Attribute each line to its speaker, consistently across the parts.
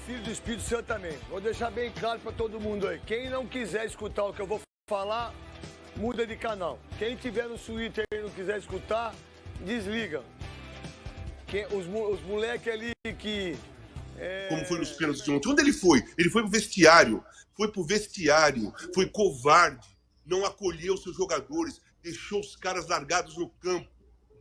Speaker 1: Filho do Espírito Santo também. Vou deixar bem claro para todo mundo aí. Quem não quiser escutar o que eu vou falar, muda de canal. Quem tiver no Twitter e não quiser escutar, desliga. Os moleques ali que...
Speaker 2: Como foi nos pênaltis de ontem. Onde ele foi? Ele foi pro vestiário. Foi covarde. Não acolheu seus jogadores. Deixou os caras largados no campo.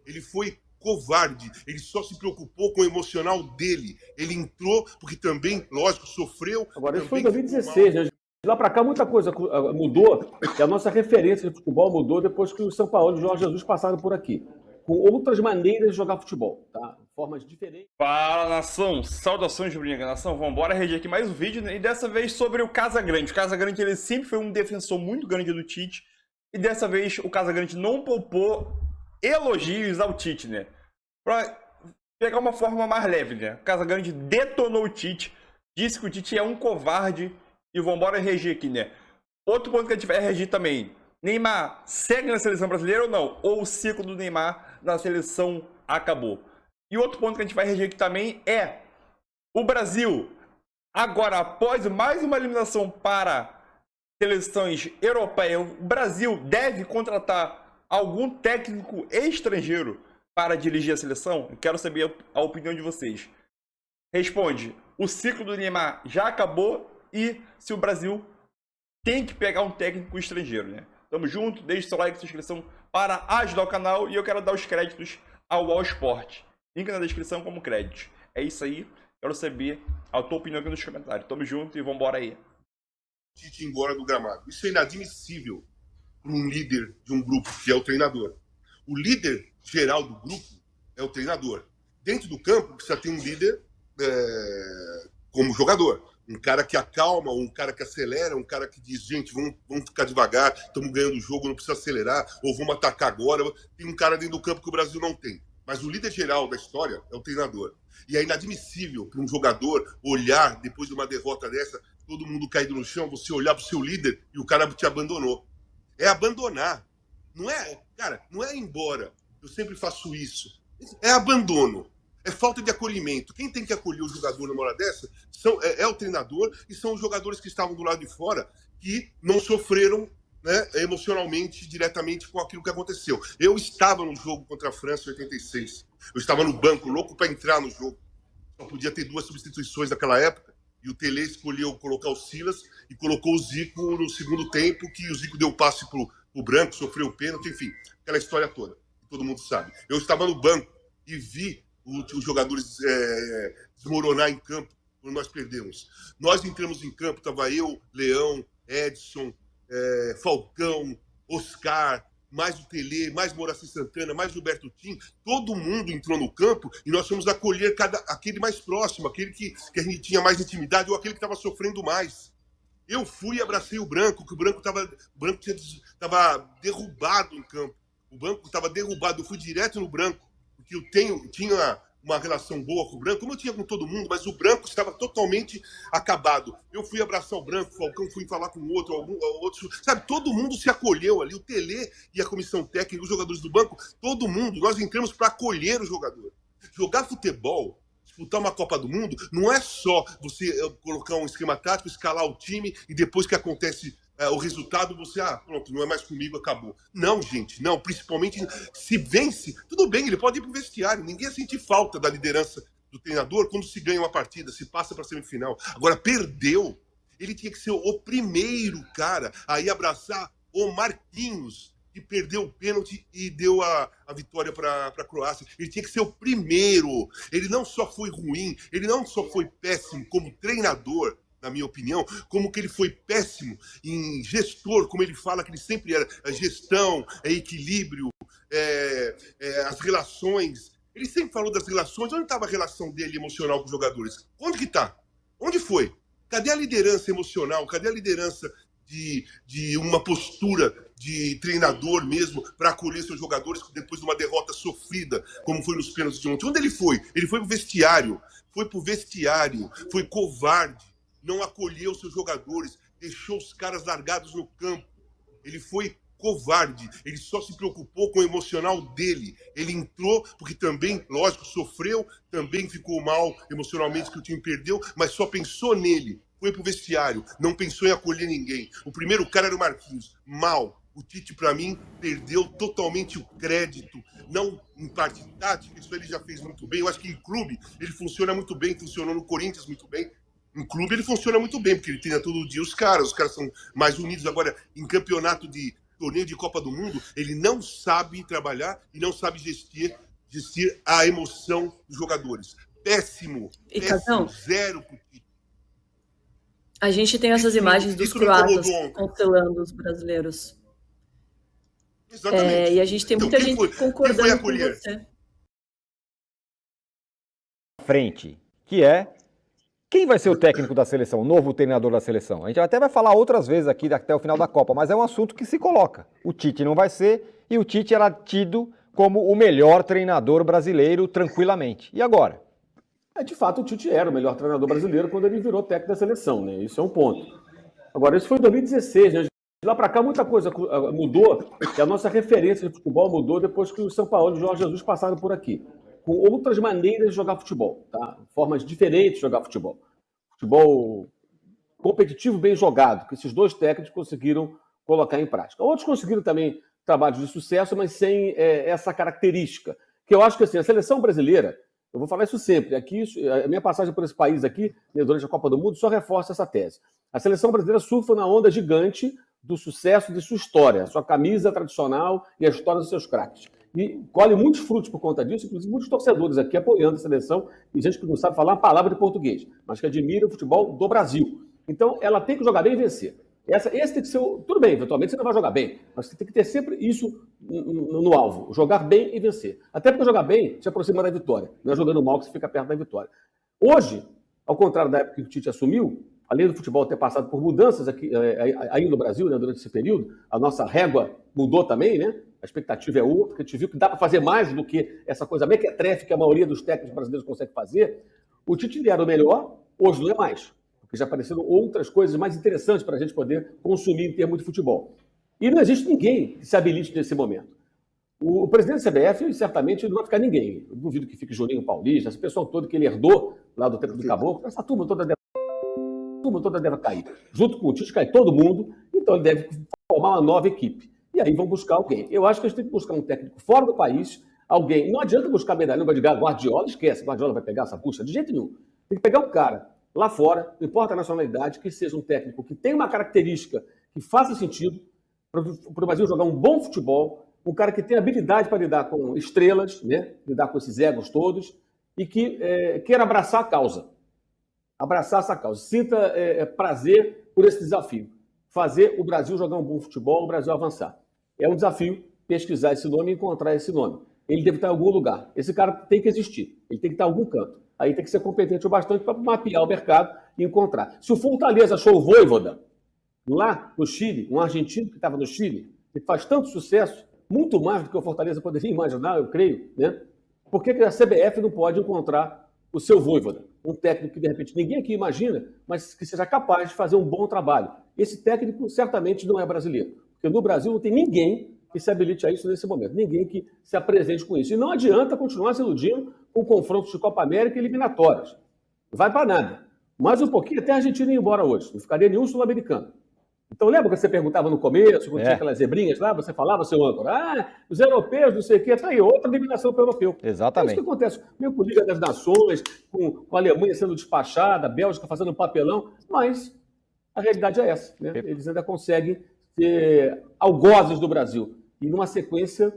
Speaker 2: Ele foi covarde. Ele só se preocupou com o emocional dele. Ele entrou porque também, lógico, sofreu.
Speaker 3: Agora, isso foi em 2016, né? De lá para cá muita coisa mudou e a nossa referência de futebol mudou depois que o São Paulo e o Jorge Jesus passaram por aqui. Com outras maneiras de jogar futebol, tá? Formas diferentes.
Speaker 4: Fala, nação! Saudações, Bruninha, nação. Vamos embora reagir aqui mais um vídeo, né? E dessa vez sobre o Casagrande. O Casagrande, ele sempre foi um defensor muito grande do Tite. E dessa vez o Casagrande não poupou elogios ao Tite, né? Pra pegar uma forma mais leve, né? O Casagrande detonou o Tite, disse que o Tite é um covarde. E vamos embora reagir aqui, né? Outro ponto que a gente vai reagir também. Neymar segue na seleção brasileira ou não? Ou o ciclo do Neymar na seleção acabou? E outro ponto que a gente vai reagir aqui também é o Brasil, agora após mais uma eliminação para seleções europeias, o Brasil deve contratar algum técnico estrangeiro para dirigir a seleção? Eu quero saber a opinião de vocês. Responde, o ciclo do Neymar já acabou e se o Brasil tem que pegar um técnico estrangeiro, né? Tamo junto, deixe seu like, sua inscrição para ajudar o canal e eu quero dar os créditos ao All Sport. Link na descrição como crédito. É isso aí, quero saber a tua opinião aqui nos comentários. Tamo junto e vambora aí.
Speaker 2: Tite embora do gramado. Isso é inadmissível para um líder de um grupo, que é o treinador. O líder geral do grupo é o treinador. Dentro do campo, precisa ter um líder como jogador. Um cara que acalma, um cara que acelera, um cara que diz, gente, vamos ficar devagar, estamos ganhando o jogo, não precisa acelerar, ou vamos atacar agora. Tem um cara dentro do campo que o Brasil não tem. Mas o líder geral da história é o treinador. E é inadmissível para um jogador olhar, depois de uma derrota dessa, todo mundo caído no chão, você olhar para o seu líder e o cara te abandonou. É abandonar. Não é, cara, não é ir embora. Eu sempre faço isso. É abandono. É falta de acolhimento. Quem tem que acolher o jogador numa hora dessa é o treinador e são os jogadores que estavam do lado de fora que não sofreram, né, emocionalmente, diretamente com aquilo que aconteceu. Eu estava no jogo contra a França em 86. Eu estava no banco, louco para entrar no jogo. Só podia ter 2 substituições naquela época. E o Tele escolheu colocar o Silas e colocou o Zico no segundo tempo, que o Zico deu o passe pro Branco, sofreu o pênalti, enfim, aquela história toda. Todo mundo sabe. Eu estava no banco e vi os jogadores desmoronar em campo quando nós perdemos. Nós entramos em campo, estava eu, Leão, Edson, Falcão, Oscar, mais o Tele, mais Moraci Santana, mais Gilberto Tim, todo mundo entrou no campo e nós fomos acolher aquele mais próximo, aquele que a gente tinha mais intimidade ou aquele que estava sofrendo mais. Eu fui e abracei o Branco, que o Branco estava derrubado em campo. O Branco estava derrubado, eu fui direto no Branco, porque eu tinha uma relação boa com o Branco, como eu tinha com todo mundo, mas o Branco estava totalmente acabado. Eu fui abraçar o Branco, o Falcão fui falar com outro, sabe? Todo mundo se acolheu ali, o Tele e a comissão técnica, os jogadores do banco, todo mundo, nós entramos para acolher o jogador. Jogar futebol, disputar uma Copa do Mundo, não é só você colocar um esquema tático, escalar o time e depois que acontece o resultado, você, pronto, não é mais comigo, acabou. Não, gente, não. Principalmente se vence, tudo bem, ele pode ir pro vestiário. Ninguém ia sentir falta da liderança do treinador quando se ganha uma partida, se passa para semifinal. Agora, perdeu. Ele tinha que ser o primeiro cara a ir abraçar o Marquinhos, que perdeu o pênalti e deu a vitória para a Croácia. Ele tinha que ser o primeiro. Ele não só foi ruim, ele não só foi péssimo como treinador, na minha opinião, como que ele foi péssimo em gestor, como ele fala que ele sempre era, gestão, equilíbrio, as relações. Ele sempre falou das relações. Onde estava a relação dele emocional com os jogadores? Onde que está? Onde foi? Cadê a liderança emocional? Cadê a liderança de uma postura de treinador mesmo para acolher seus jogadores depois de uma derrota sofrida, como foi nos pênaltis de ontem? Onde ele foi? Ele foi pro vestiário, foi covarde. Não acolheu seus jogadores, deixou os caras largados no campo. Ele foi covarde. Ele só se preocupou com o emocional dele. Ele entrou porque também, lógico, sofreu, também ficou mal emocionalmente que o time perdeu, mas só pensou nele. Foi pro vestiário, não pensou em acolher ninguém. O primeiro cara era o Marquinhos. Mal. O Tite, para mim, perdeu totalmente o crédito. Não em parte tática, isso ele já fez muito bem. Eu acho que em clube ele funciona muito bem, funcionou no Corinthians muito bem. Em clube ele funciona muito bem, porque ele treina todo dia os caras são mais unidos. Agora, em campeonato de torneio de Copa do Mundo, ele não sabe trabalhar e não sabe gestir a emoção dos jogadores. Péssimo.
Speaker 5: E
Speaker 2: péssimo,
Speaker 5: Casão,
Speaker 2: zero pro Tite.
Speaker 5: a gente tem essas imagens dos
Speaker 2: Isso me
Speaker 5: croatas
Speaker 2: incomodou ontem.
Speaker 5: cancelando os brasileiros.
Speaker 2: Exatamente.
Speaker 5: E a gente tem muita
Speaker 2: Então,
Speaker 5: gente concordando
Speaker 2: quem foi
Speaker 5: com
Speaker 2: acolher?
Speaker 5: você.
Speaker 6: Frente, que é quem vai ser o técnico da seleção, o novo treinador da seleção? A gente até vai falar outras vezes aqui até o final da Copa, mas é um assunto que se coloca. O Tite não vai ser e o Tite era tido como o melhor treinador brasileiro tranquilamente. E agora?
Speaker 3: De fato, o Tite era o melhor treinador brasileiro quando ele virou técnico da seleção, né? Isso é um ponto. Agora, isso foi em 2016, né? De lá para cá, muita coisa mudou, e a nossa referência de futebol mudou depois que o São Paulo e o Jorge Jesus passaram por aqui, com outras maneiras de jogar futebol, tá? Formas diferentes de jogar futebol. Futebol competitivo bem jogado, que esses dois técnicos conseguiram colocar em prática. Outros conseguiram também trabalhos de sucesso, mas sem essa característica, que eu acho que assim, a seleção brasileira, eu vou falar isso sempre, aqui, a minha passagem por esse país aqui, durante a Copa do Mundo, só reforça essa tese. A seleção brasileira surfa na onda gigante do sucesso de sua história, a sua camisa tradicional e a história dos seus craques. E colhe muitos frutos por conta disso, inclusive muitos torcedores aqui apoiando a seleção, e gente que não sabe falar uma palavra de português, mas que admira o futebol do Brasil. Então, ela tem que jogar bem e vencer. Esse tem que ser tudo bem, eventualmente você não vai jogar bem, mas você tem que ter sempre isso no alvo, jogar bem e vencer. Até porque jogar bem se aproxima da vitória, não é jogando mal que você fica perto da vitória. Hoje, ao contrário da época que o Tite assumiu, além do futebol ter passado por mudanças aqui, aí no Brasil, né, durante esse período, a nossa régua mudou também, né? A expectativa é outra, porque a gente viu que dá para fazer mais do que essa coisa mequetrefe que a maioria dos técnicos brasileiros consegue fazer. O Tite era o melhor, hoje não é mais, porque já apareceram outras coisas mais interessantes para a gente poder consumir em termos de futebol. E não existe ninguém que se habilite nesse momento. O presidente da CBF, certamente, não vai ficar ninguém. Eu duvido que fique Juninho Paulista, esse pessoal todo que ele herdou lá do tempo do Caboclo, essa turma toda deve cair. Junto com o Tite cai todo mundo, então ele deve formar uma nova equipe. E aí vão buscar alguém. Eu acho que eles têm que buscar um técnico fora do país, alguém. Não adianta buscar medalha, não vai ligar Guardiola, esquece, Guardiola vai pegar essa bucha de jeito nenhum. Tem que pegar um cara lá fora, não importa a nacionalidade, que seja um técnico que tenha uma característica que faça sentido para o Brasil jogar um bom futebol, um cara que tenha habilidade para lidar com estrelas, né? Lidar com esses egos todos, e que queira abraçar a causa. Abraçar essa causa. Sinta prazer por esse desafio. Fazer o Brasil jogar um bom futebol, o Brasil avançar. É um desafio pesquisar esse nome e encontrar esse nome. Ele deve estar em algum lugar. Esse cara tem que existir. Ele tem que estar em algum canto. Aí tem que ser competente o bastante para mapear o mercado e encontrar. Se o Fortaleza achou o Vojvoda lá no Chile, um argentino que estava no Chile, que faz tanto sucesso, muito mais do que o Fortaleza poderia imaginar, eu creio, né? Por que a CBF não pode encontrar o seu Vojvoda? Um técnico que, de repente, ninguém aqui imagina, mas que seja capaz de fazer um bom trabalho. Esse técnico certamente não é brasileiro, porque no Brasil não tem ninguém que se habilite a isso nesse momento, ninguém que se apresente com isso. E não adianta continuar se iludindo com confrontos de Copa América e eliminatórias. Não vai para nada. Mais um pouquinho, até a Argentina ir embora hoje. Não ficaria nenhum sul-americano. Então, lembra que você perguntava no começo, quando tinha aquelas zebrinhas lá, você falava, seu âncora, os europeus, não sei o quê, tá aí, outra eliminação para o europeu.
Speaker 6: Exatamente.
Speaker 3: É isso que acontece. Meio com a Liga das Nações, com a Alemanha sendo despachada, a Bélgica fazendo papelão, mas a realidade é essa, né? Eles ainda conseguem ser algozes do Brasil, e numa sequência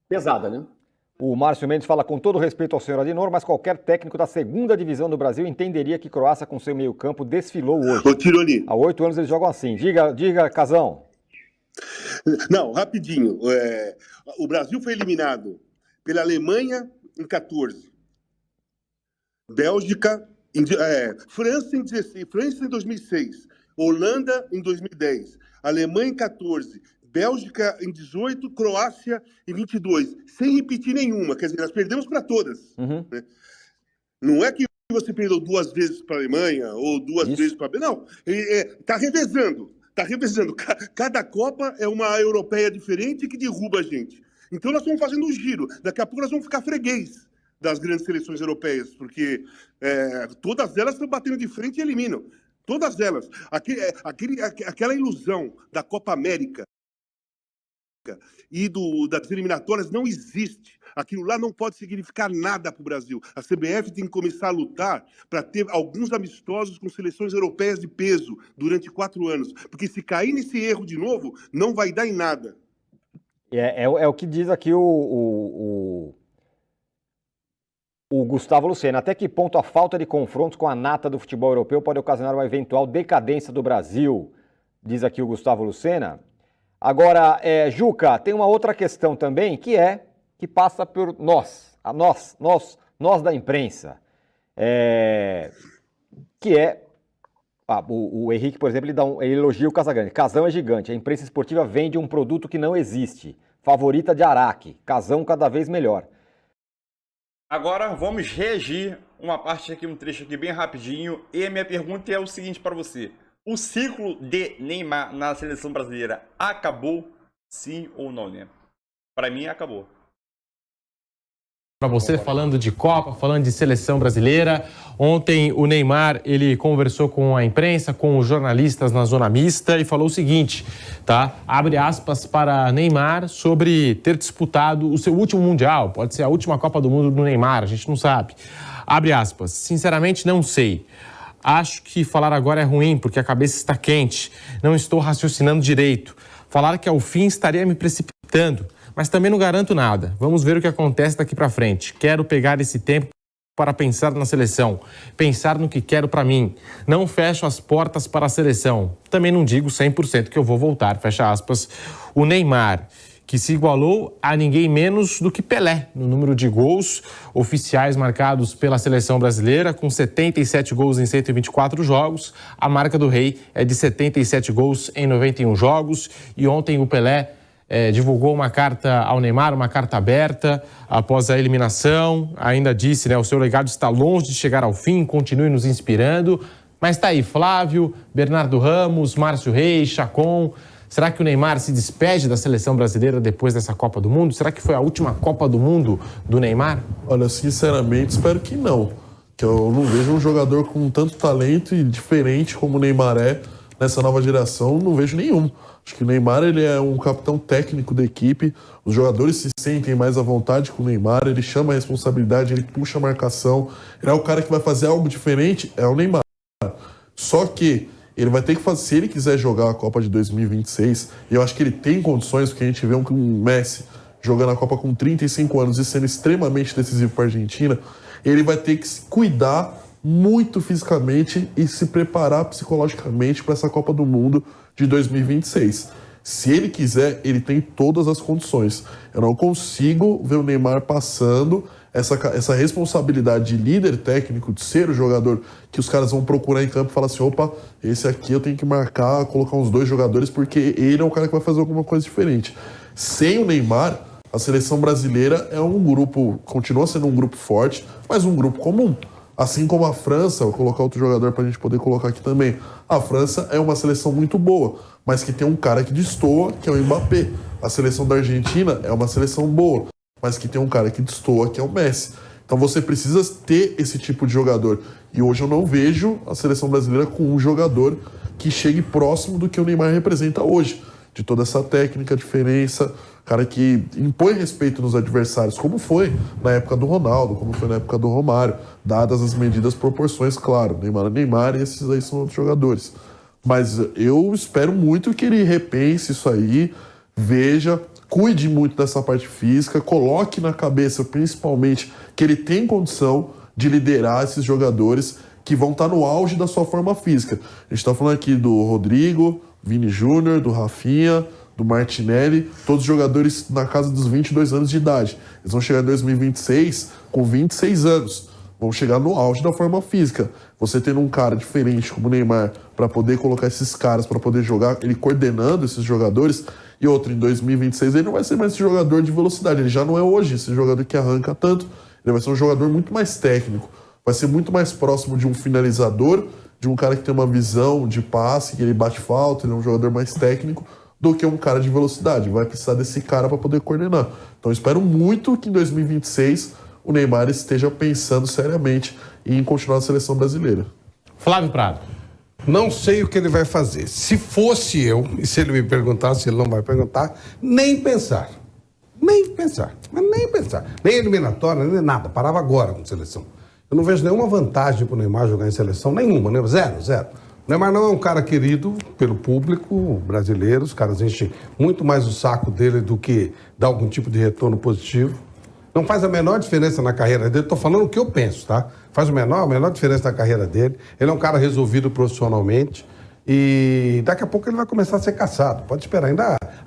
Speaker 3: pesada, né?
Speaker 6: O Márcio Mendes fala com todo respeito ao senhor Adinor, mas qualquer técnico da segunda divisão do Brasil entenderia que Croácia com seu meio-campo desfilou hoje.
Speaker 2: Ô, Tironi.
Speaker 6: Há 8 anos eles jogam assim. Diga, Casão.
Speaker 2: Não, rapidinho. O Brasil foi eliminado pela Alemanha em 14. Bélgica, França em 16, França em 2006. Holanda em 2010. Alemanha em 14. Bélgica em 18, Croácia em 22, sem repetir nenhuma. Quer dizer, nós perdemos para todas.
Speaker 6: Uhum.
Speaker 2: Né? Não é que você perdeu 2 vezes para a Alemanha ou 2 vezes para a... Não, está revezando. Tá revezando. Cada Copa é uma europeia diferente que derruba a gente. Então nós estamos fazendo um giro. Daqui a pouco nós vamos ficar freguês das grandes seleções europeias, porque todas elas estão batendo de frente e eliminam. Todas elas. Aquela ilusão da Copa América e das eliminatórias não existe. Aquilo lá não pode significar nada para o Brasil. A CBF tem que começar a lutar para ter alguns amistosos com seleções europeias de peso durante 4 anos. Porque se cair nesse erro de novo, não vai dar em nada.
Speaker 6: É o que diz aqui o Gustavo Lucena. Até que ponto a falta de confrontos com a nata do futebol europeu pode ocasionar uma eventual decadência do Brasil? Diz aqui o Gustavo Lucena. Agora, Juca, tem uma outra questão também, que passa por nós da imprensa, o Henrique, por exemplo, ele elogia o Casagrande. Casão é gigante, a imprensa esportiva vende um produto que não existe. Favorita de Araque, Casão cada vez melhor.
Speaker 4: Agora vamos reagir uma parte aqui, um trecho aqui bem rapidinho. E a minha pergunta é o seguinte para você. O ciclo de Neymar na seleção brasileira acabou, sim ou não, né? Para mim, acabou.
Speaker 7: Para você, falando de Copa, falando de seleção brasileira. Ontem o Neymar, ele conversou com a imprensa, com os jornalistas na zona mista e falou o seguinte, tá? Abre aspas para Neymar sobre ter disputado o seu último Mundial. Pode ser a última Copa do Mundo do Neymar, a gente não sabe. Abre aspas. Sinceramente, não sei. Acho que falar agora é ruim, porque a cabeça está quente. Não estou raciocinando direito. Falar que ao fim estaria me precipitando. Mas também não garanto nada. Vamos ver o que acontece daqui para frente. Quero pegar esse tempo para pensar na seleção. Pensar no que quero para mim. Não fecho as portas para a seleção. Também não digo 100% que eu vou voltar. Fecha aspas. O Neymar, que se igualou a ninguém menos do que Pelé no número de gols oficiais marcados pela seleção brasileira, com 77 gols em 124 jogos. A marca do rei é de 77 gols em 91 jogos. E ontem o Pelé divulgou uma carta ao Neymar, uma carta aberta após a eliminação. Ainda disse, né, o seu legado está longe de chegar ao fim, continue nos inspirando. Mas está aí Flávio, Bernardo Ramos, Márcio Reis, Chacon. Será que o Neymar se despede da seleção brasileira depois dessa Copa do Mundo? Será que foi a última Copa do Mundo do Neymar?
Speaker 8: Olha, sinceramente, espero que não. Que eu não vejo um jogador com tanto talento e diferente como o Neymar é nessa nova geração, não vejo nenhum. Acho que o Neymar, ele é um capitão técnico da equipe, os jogadores se sentem mais à vontade com o Neymar, ele chama a responsabilidade, ele puxa a marcação, ele é o cara que vai fazer algo diferente, é o Neymar. Só que ele vai ter que fazer, se ele quiser jogar a Copa de 2026, e eu acho que ele tem condições, porque a gente vê um Messi jogando a Copa com 35 anos e sendo extremamente decisivo para a Argentina, ele vai ter que se cuidar muito fisicamente e se preparar psicologicamente para essa Copa do Mundo de 2026. Se ele quiser, ele tem todas as condições. Eu não consigo ver o Neymar passando essa responsabilidade de líder técnico, de ser o jogador que os caras vão procurar em campo e falar assim, opa, esse aqui eu tenho que marcar, colocar uns 2 jogadores, porque ele é o cara que vai fazer alguma coisa diferente. Sem o Neymar, a seleção brasileira é um grupo, continua sendo um grupo forte, mas um grupo comum. Assim como a França, vou colocar outro jogador para a gente poder colocar aqui também. A França é uma seleção muito boa, mas que tem um cara que destoa, que é o Mbappé. A seleção da Argentina é uma seleção boa, mas que tem um cara que destoa, que é o Messi. Então você precisa ter esse tipo de jogador. E hoje eu não vejo a seleção brasileira com um jogador que chegue próximo do que o Neymar representa hoje. De toda essa técnica, diferença, cara que impõe respeito nos adversários, como foi na época do Ronaldo, como foi na época do Romário, dadas as medidas proporções, claro. Neymar é Neymar e esses aí são outros jogadores. Mas eu espero muito que ele repense isso aí, veja, cuide muito dessa parte física, coloque na cabeça, principalmente, que ele tem condição de liderar esses jogadores que vão estar no auge da sua forma física. A gente está falando aqui do Rodrigo, Vini Júnior, do Rafinha, do Martinelli, todos jogadores na casa dos 22 anos de idade. Eles vão chegar em 2026 com 26 anos. Vão chegar no auge da forma física. Você tendo um cara diferente como o Neymar para poder colocar esses caras, para poder jogar, ele coordenando esses jogadores. E outro, em 2026 ele não vai ser mais esse jogador de velocidade. Ele já não é hoje esse jogador que arranca tanto. Ele vai ser um jogador muito mais técnico. Vai ser muito mais próximo de um finalizador, de um cara que tem uma visão de passe, que ele bate falta, ele é um jogador mais técnico, do que um cara de velocidade. Vai precisar desse cara para poder coordenar. Então eu espero muito que em 2026 o Neymar esteja pensando seriamente em continuar na seleção brasileira.
Speaker 7: Flávio Prado.
Speaker 9: Não sei o que ele vai fazer. Se fosse eu, e se ele me perguntasse, ele não vai perguntar, nem pensar. Nem pensar. Mas nem pensar. Nem eliminatória, nem nada. Parava agora com seleção. Eu não vejo nenhuma vantagem para o Neymar jogar em seleção. Nenhuma, né? Zero. O Neymar não é um cara querido pelo público brasileiro. Os caras enchem muito mais o saco dele do que dar algum tipo de retorno positivo. Não faz a menor diferença na carreira dele. Estou falando o que eu penso, tá? Faz a menor diferença na carreira dele. Ele é um cara resolvido profissionalmente. E daqui a pouco ele vai começar a ser caçado. Pode esperar.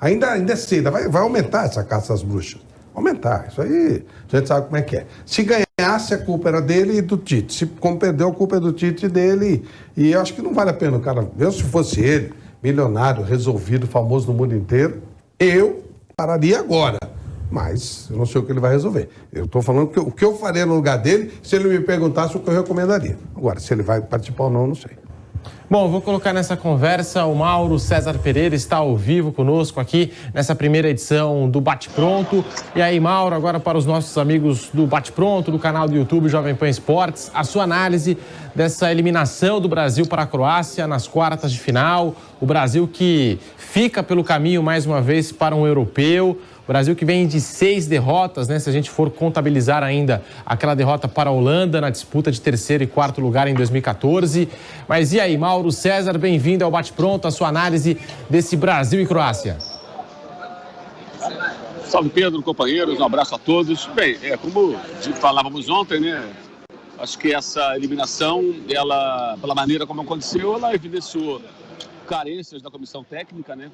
Speaker 9: Ainda é cedo. Vai aumentar essa caça às bruxas. Aumentar. Isso aí a gente sabe como é que é. Se ganhasse, a culpa era dele e do Tite. Se como perdeu, a culpa é do Tite e dele. E eu acho que não vale a pena o cara. Eu, se fosse ele, milionário, resolvido, famoso no mundo inteiro, eu pararia agora. Mas eu não sei o que ele vai resolver. Eu estou falando o que eu faria no lugar dele se ele me perguntasse o que eu recomendaria. Agora, se ele vai participar ou não, não sei.
Speaker 7: Bom, vou colocar nessa conversa o Mauro César Pereira, está ao vivo conosco aqui nessa primeira edição do Bate Pronto. E aí, Mauro, agora para os nossos amigos do Bate Pronto, do canal do YouTube Jovem Pan Esportes, a sua análise dessa eliminação do Brasil para a Croácia nas quartas de final. O Brasil que fica pelo caminho mais uma vez para um europeu. O Brasil que vem de 6 derrotas, né? Se a gente for contabilizar ainda aquela derrota para a Holanda na disputa de 3º e 4º lugar em 2014. Mas e aí, Mauro César, bem-vindo ao Bate Pronto, a sua análise desse Brasil e Croácia.
Speaker 10: Salve, Pedro, companheiros, um abraço a todos. Bem, como falávamos ontem, né? Acho que essa eliminação, ela, pela maneira como aconteceu, ela evidenciou carências da comissão técnica, né?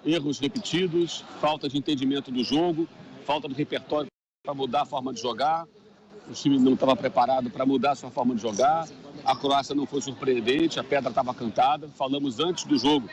Speaker 10: Erros repetidos, falta de entendimento do jogo, falta de repertório para mudar a forma de jogar. O time não estava preparado para mudar a sua forma de jogar. A Croácia não foi surpreendente, a pedra estava cantada. Falamos antes do jogo,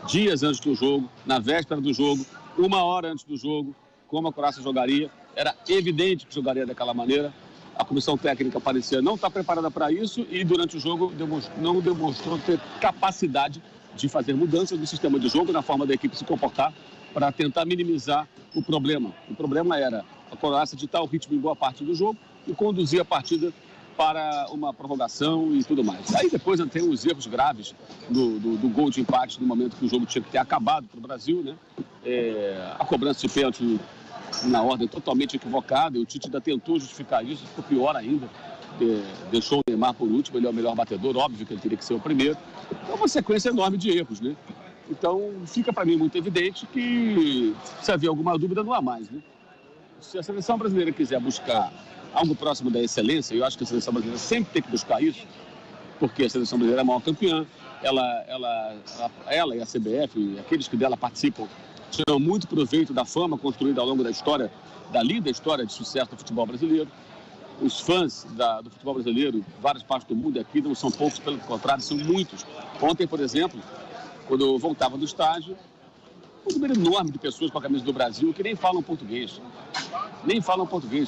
Speaker 10: dias antes do jogo, na véspera do jogo, 1 hora antes do jogo, como a Croácia jogaria. Era evidente que jogaria daquela maneira. A comissão técnica parecia não estar preparada para isso e durante o jogo não demonstrou ter capacidade de fazer mudanças no sistema de jogo, na forma da equipe se comportar, para tentar minimizar o problema. O problema era a Croácia ditar o ritmo em boa parte do jogo e conduzir a partida para uma prorrogação e tudo mais. Aí depois tem os erros graves do gol de empate no momento que o jogo tinha que ter acabado para o Brasil, né? A cobrança de pênalti na ordem totalmente equivocada, e o Tite ainda tentou justificar isso, ficou pior ainda. Deixou o Neymar por último, ele é o melhor batedor, óbvio que ele teria que ser o primeiro. É uma sequência enorme de erros, né? Então, fica para mim muito evidente que, se havia alguma dúvida, não há mais, né? Se a seleção brasileira quiser buscar algo próximo da excelência, eu acho que a seleção brasileira sempre tem que buscar isso, porque a seleção brasileira é a maior campeã, ela e a CBF, e aqueles que dela participam, tiram muito proveito da fama construída ao longo da história, da linda história de sucesso do futebol brasileiro. Os fãs do futebol brasileiro, várias partes do mundo, aqui não são poucos, pelo contrário, são muitos. Ontem, por exemplo, quando eu voltava do estádio, um número enorme de pessoas com a camisa do Brasil que nem falam português.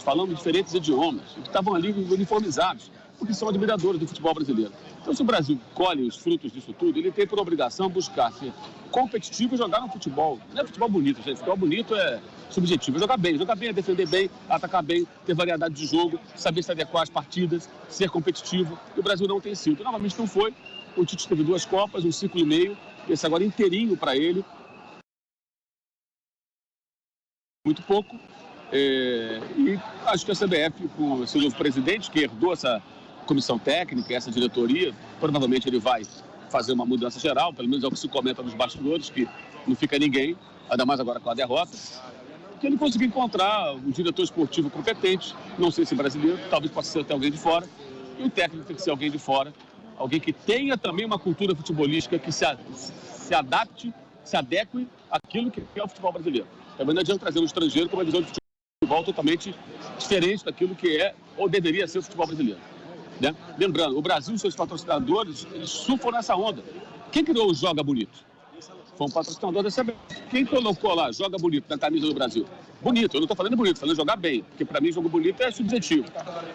Speaker 10: Falam diferentes idiomas, que estavam ali uniformizados, porque são admiradores do futebol brasileiro. Então, se o Brasil colhe os frutos disso tudo, ele tem por obrigação buscar ser competitivo e jogar no futebol. Não é futebol bonito, gente. Futebol bonito é subjetivo. Jogar bem é defender bem, atacar bem, ter variedade de jogo, saber se adequar às partidas, ser competitivo. E o Brasil não tem sido. Novamente não foi. O Tite teve 2 Copas, 1 ciclo e meio, esse agora inteirinho para ele. Muito pouco. E acho que a CBF, com o seu novo presidente, que herdou essa comissão técnica, essa diretoria, provavelmente ele vai fazer uma mudança geral, pelo menos é o que se comenta nos bastidores, que não fica ninguém, ainda mais agora com a derrota, que ele conseguiu encontrar um diretor esportivo competente, não sei se brasileiro, talvez possa ser até alguém de fora, e o técnico tem que ser alguém de fora, alguém que tenha também uma cultura futebolística que se adapte, se adeque àquilo que é o futebol brasileiro. Também não adianta trazer um estrangeiro com uma visão de futebol totalmente diferente daquilo que é ou deveria ser o futebol brasileiro. Né? Lembrando, o Brasil e seus patrocinadores, eles surfam nessa onda. Quem criou o Joga Bonito? Foi um patrocinador da CBF. Quem colocou lá Joga Bonito na camisa do Brasil? Bonito, eu não estou falando bonito, estou falando jogar bem, porque para mim jogo bonito é subjetivo.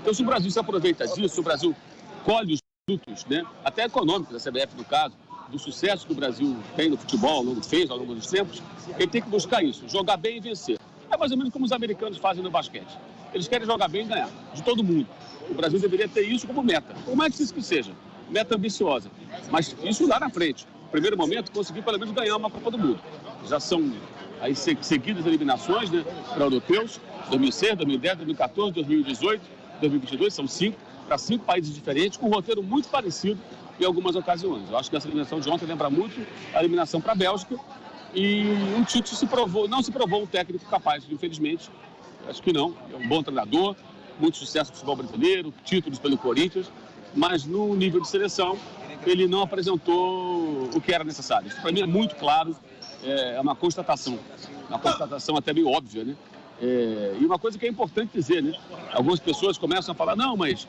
Speaker 10: Então, se o Brasil se aproveita disso, se o Brasil colhe os frutos, né, até econômicos da CBF, no caso, do sucesso que o Brasil tem no futebol, fez ao longo dos tempos, ele tem que buscar isso, jogar bem e vencer. É mais ou menos como os americanos fazem no basquete. Eles querem jogar bem e ganhar, de todo mundo. O Brasil deveria ter isso como meta, por mais difícil que seja, meta ambiciosa. Mas isso lá na frente. No primeiro momento, conseguir pelo menos ganhar uma Copa do Mundo. Já são aí seguidas eliminações, né, para europeus, 2006, 2010, 2014, 2018, 2022, são 5, para 5 países diferentes, com um roteiro muito parecido em algumas ocasiões. Eu acho que essa eliminação de ontem lembra muito a eliminação para a Bélgica, e o Tite não se provou um técnico capaz, infelizmente. Acho que não, é um bom treinador, muito sucesso no futebol brasileiro, títulos pelo Corinthians, mas no nível de seleção ele não apresentou o que era necessário. Isso para mim é muito claro, é uma constatação até meio óbvia, né? E uma coisa que é importante dizer, né? Algumas pessoas começam a falar, não, mas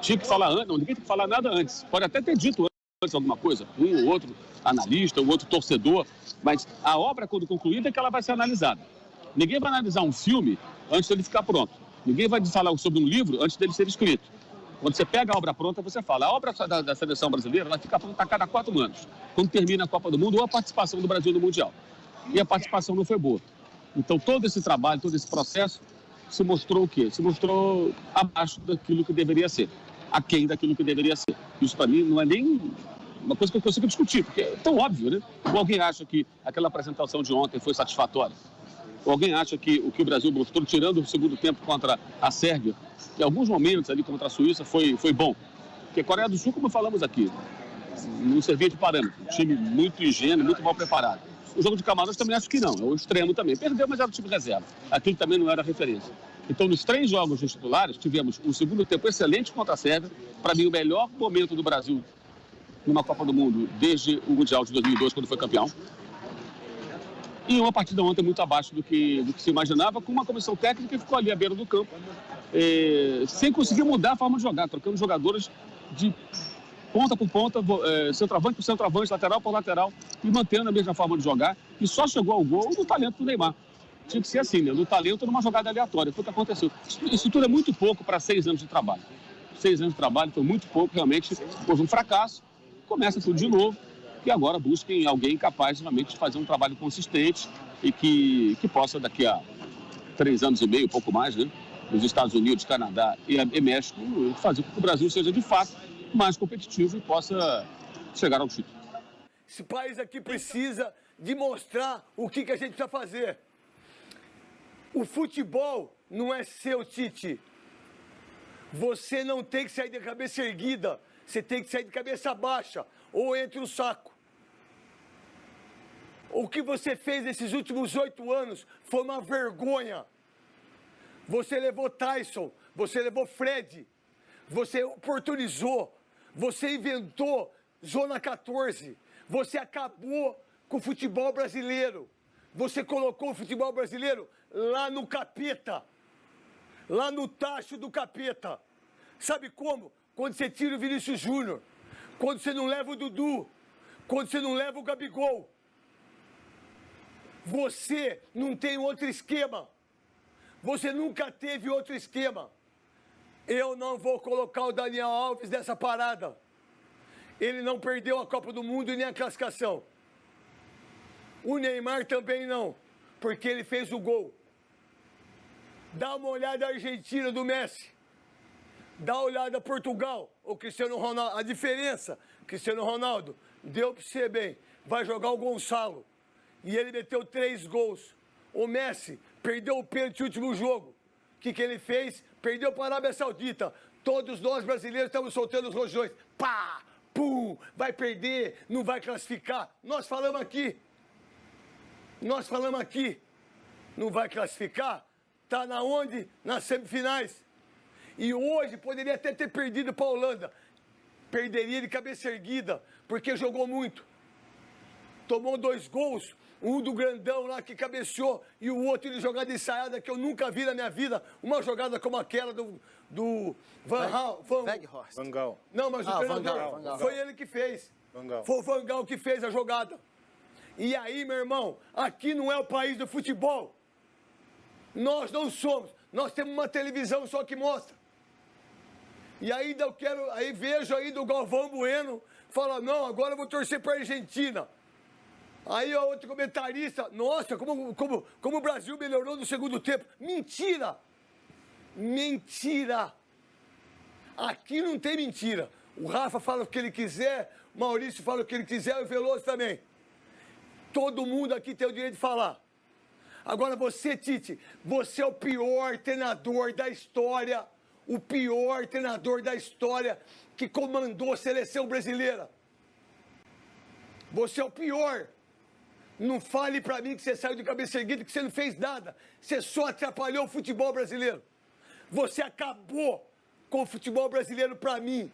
Speaker 10: tinha que falar antes, não, ninguém tem que falar nada antes. Pode até ter dito antes alguma coisa, um ou outro analista, um outro torcedor, mas a obra, quando concluída, é que ela vai ser analisada. Ninguém vai analisar um filme antes dele ficar pronto. Ninguém vai falar sobre um livro antes dele ser escrito. Quando você pega a obra pronta, você fala. A obra da seleção brasileira, ela fica pronta a cada 4 anos, quando termina a Copa do Mundo ou a participação do Brasil no Mundial. E a participação não foi boa. Então, todo esse trabalho, todo esse processo, se mostrou o quê? Se mostrou abaixo daquilo que deveria ser, aquém daquilo que deveria ser. Isso, para mim, não é nem uma coisa que eu consigo discutir, porque é tão óbvio, né? Ou alguém acha que aquela apresentação de ontem foi satisfatória? Ou alguém acha que o que o Brasil mostrou, tirando o segundo tempo contra a Sérvia, em alguns momentos ali contra a Suíça, foi bom? Porque a Coreia do Sul, como falamos aqui, não servia de parâmetro. Um time muito ingênuo, muito mal preparado. O jogo de Camarões também acho que não, é o extremo também. Perdeu, mas era o time reserva. Aquilo também não era referência. Então, nos 3 jogos dos titulares, tivemos um segundo tempo excelente contra a Sérvia. Para mim, o melhor momento do Brasil numa Copa do Mundo desde o Mundial de 2002, quando foi campeão. E uma partida ontem muito abaixo do que se imaginava, com uma comissão técnica que ficou ali à beira do campo, sem conseguir mudar a forma de jogar, trocando jogadores de ponta por ponta, centroavante por centroavante, lateral por lateral, e mantendo a mesma forma de jogar. E só chegou ao gol do talento do Neymar. Tinha que ser assim, né? No talento, numa jogada aleatória. Foi o que aconteceu. Isso tudo é muito pouco para 6 anos de trabalho. 6 anos de trabalho foi muito pouco, realmente. Houve um fracasso. Começa tudo de novo. E agora busquem alguém capaz, realmente, de fazer um trabalho consistente e que possa, daqui a 3 anos e meio, um pouco mais, né? Nos Estados Unidos, Canadá e México, fazer com que o Brasil seja, de fato, mais competitivo e possa chegar ao título.
Speaker 1: Esse país aqui precisa de mostrar o que a gente precisa fazer. O futebol não é seu, Tite. Você não tem que sair de cabeça erguida. Você tem que sair de cabeça baixa ou entre o saco. O que você fez nesses últimos 8 anos foi uma vergonha. Você levou Tyson, você levou Fred, você oportunizou, você inventou Zona 14, você acabou com o futebol brasileiro. Você colocou o futebol brasileiro lá no capeta, lá no tacho do capeta. Sabe como? Quando você tira o Vinícius Júnior, quando você não leva o Dudu, quando você não leva o Gabigol. Você não tem outro esquema. Você nunca teve outro esquema. Eu não vou colocar o Daniel Alves nessa parada. Ele não perdeu a Copa do Mundo e nem a classificação. O Neymar também não, porque ele fez o gol. Dá uma olhada à Argentina do Messi. Dá uma olhada a Portugal, o Cristiano Ronaldo. A diferença, Cristiano Ronaldo, deu para você bem. Vai jogar o Gonçalo. E ele meteu 3 gols. O Messi perdeu o pênalti no último jogo. O que ele fez? Perdeu para a Arábia Saudita. Todos nós brasileiros estamos soltando os rojões. Pá, pum, vai perder, não vai classificar. Nós falamos aqui. Não vai classificar? Tá na onde? Nas semifinais. E hoje poderia até ter perdido para a Holanda. Perderia de cabeça erguida, porque jogou muito. Tomou 2 gols. Um do grandão lá que cabeceou e o outro de jogada ensaiada que eu nunca vi na minha vida. Uma jogada como aquela do Van Gaal. Não, mas o treinador foi ele que fez. Foi o Van Gaal que fez a jogada. E aí, meu irmão, aqui não é o país do futebol. Nós não somos. Nós temos uma televisão só que mostra. E ainda eu quero, aí vejo ainda o Galvão Bueno, fala, não, agora eu vou torcer para a Argentina. Aí o outro comentarista, nossa, como o Brasil melhorou no segundo tempo. Mentira! Mentira! Aqui não tem mentira. O Rafa fala o que ele quiser, o Maurício fala o que ele quiser e o Veloso também. Todo mundo aqui tem o direito de falar. Agora você, Tite, você é o pior treinador da história. O pior treinador da história que comandou a seleção brasileira. Você é o pior. Não fale pra mim que você saiu de cabeça erguida, que você não fez nada. Você só atrapalhou o futebol brasileiro. Você acabou com o futebol brasileiro pra mim.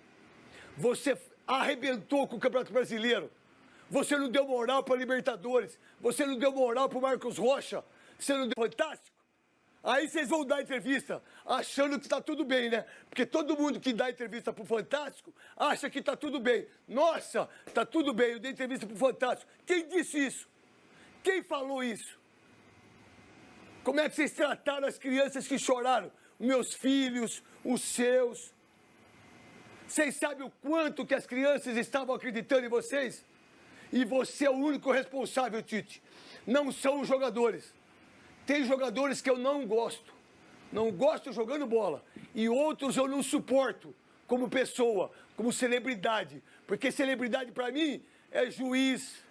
Speaker 1: Você arrebentou com o Campeonato Brasileiro. Você não deu moral para Libertadores. Você não deu moral para o Marcos Rocha. Você não deu fantástico. Aí vocês vão dar entrevista achando que está tudo bem, né? Porque todo mundo que dá entrevista pro Fantástico acha que está tudo bem. Nossa, está tudo bem, eu dei entrevista pro Fantástico. Quem disse isso? Quem falou isso? Como é que vocês trataram as crianças que choraram? Meus filhos, os seus. Vocês sabem o quanto que as crianças estavam acreditando em vocês? E você é o único responsável, Tite. Não são os jogadores. Tem jogadores que eu não gosto. Não gosto jogando bola. E outros eu não suporto como pessoa, como celebridade. Porque celebridade para mim é juiz.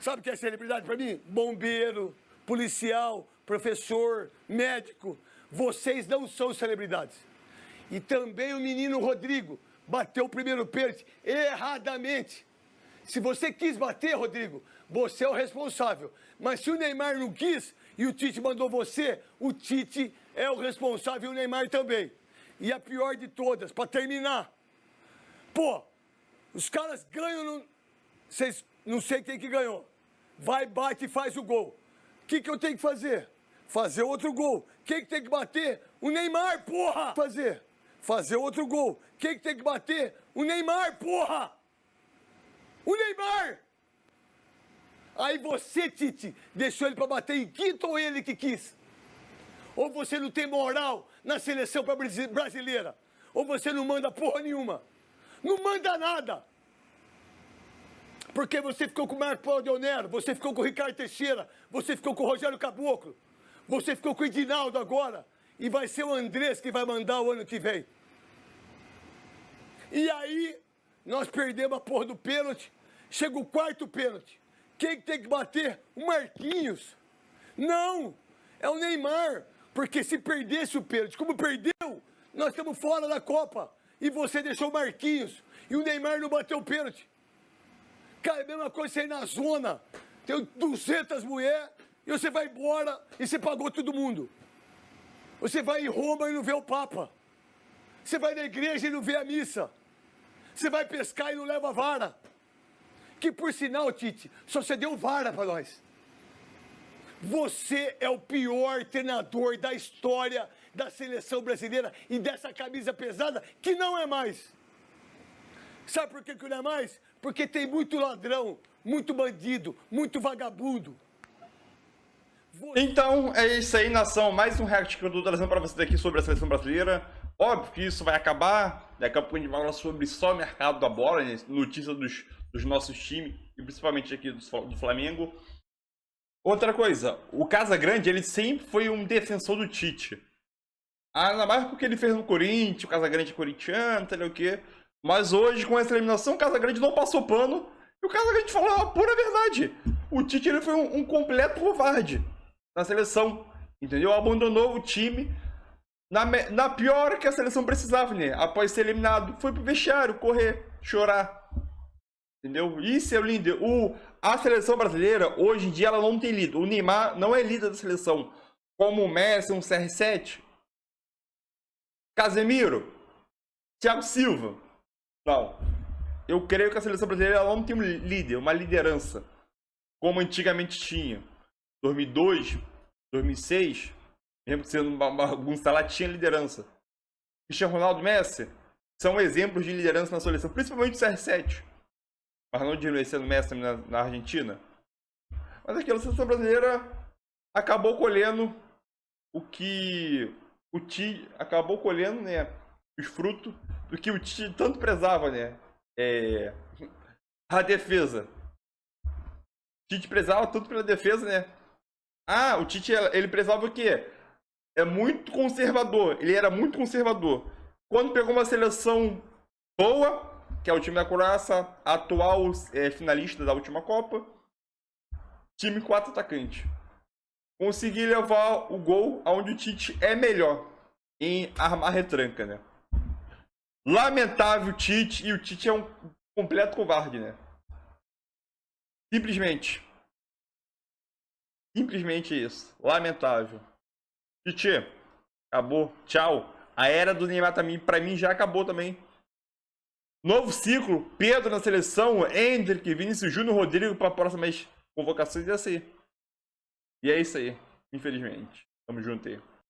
Speaker 1: Sabe o que é celebridade para mim? Bombeiro, policial, professor, médico. Vocês não são celebridades. E também o menino Rodrigo bateu o primeiro pênalti erradamente. Se você quis bater, Rodrigo, você é o responsável. Mas se o Neymar não quis e o Tite mandou você, o Tite é o responsável e o Neymar também. E a pior de todas, para terminar. Pô, os caras ganham no... Vocês não sei quem que ganhou. Vai, bate e faz o gol. O que eu tenho que fazer? Fazer outro gol. Quem que tem que bater? O Neymar, porra! Fazer outro gol. Quem que tem que bater? O Neymar, porra! O Neymar! Aí você, Tite, deixou ele para bater em quinto ou ele que quis? Ou você não tem moral na seleção brasileira? Ou você não manda porra nenhuma? Não manda nada! Porque você ficou com o Marco Paulo Del Nero, você ficou com o Ricardo Teixeira, você ficou com o Rogério Caboclo, você ficou com o Edinaldo agora, e vai ser o Andrés que vai mandar o ano que vem. E aí, nós perdemos a porra do pênalti, chega o quarto pênalti. Quem tem que bater? O Marquinhos. Não, é o Neymar, porque se perdesse o pênalti, como perdeu, nós estamos fora da Copa. E você deixou o Marquinhos, e o Neymar não bateu o pênalti. Cara, é a mesma coisa você ir na zona, tem 200 mulheres, e você vai embora e você pagou todo mundo. Você vai em Roma e não vê o Papa. Você vai na igreja e não vê a missa. Você vai pescar e não leva vara. Que por sinal, Tite, só você deu vara para nós. Você é o pior treinador da história da seleção brasileira e dessa camisa pesada que não é mais. Sabe por que não é mais? Porque tem muito ladrão, muito bandido, muito vagabundo.
Speaker 4: Então, é isso aí, nação. Mais um react que eu tô trazendo pra vocês aqui sobre a seleção brasileira. Óbvio que isso vai acabar. Daqui a pouco a gente vai falar sobre só o mercado da bola, né? Notícia dos nossos times, e principalmente aqui do Flamengo. Outra coisa, o Casagrande, ele sempre foi um defensor do Tite. Ainda mais porque ele fez no Corinthians, o Casagrande é corintiano, sei lá o quê. Mas hoje, com essa eliminação, o Casagrande não passou pano. E o Casagrande falou a pura verdade. O Tite, ele foi um completo covarde na seleção, entendeu? Abandonou o time na pior hora que a seleção precisava, né? Após ser eliminado, foi pro vestiário correr, chorar, entendeu? Isso é o líder. A seleção brasileira, hoje em dia, ela não tem líder. O Neymar não é líder da seleção, como o Messi, um CR7, Casemiro, Thiago Silva. Não. Eu creio que a seleção brasileira ela não tem um líder, uma liderança, como antigamente tinha. 2002, 2006, mesmo sendo uma bagunça, ela tinha liderança. Cristiano Ronaldo, Messi são exemplos de liderança na seleção, principalmente o CR7. Mas não desmerecendo o Messi na Argentina. Mas aquela seleção brasileira acabou colhendo o que o Tite acabou colhendo, né, os frutos do que o Tite tanto prezava, né? A defesa. O Tite prezava tanto pela defesa, né? O Tite, ele prezava o quê? É muito conservador. Ele era muito conservador. Quando pegou uma seleção boa, que é o time da Croácia, atual finalista da última Copa, time 4 atacantes. Consegui levar o gol aonde o Tite é melhor em armar retranca, né? Lamentável o Tite, e o Tite é um completo covarde, né? Simplesmente isso. Lamentável. Tite, acabou. Tchau. A era do Neymar também, pra mim, já acabou também. Novo ciclo. Pedro na seleção. Endrick, Vinícius Júnior, Rodrigo para próximas convocações. E assim. E é isso aí. Infelizmente. Tamo junto aí.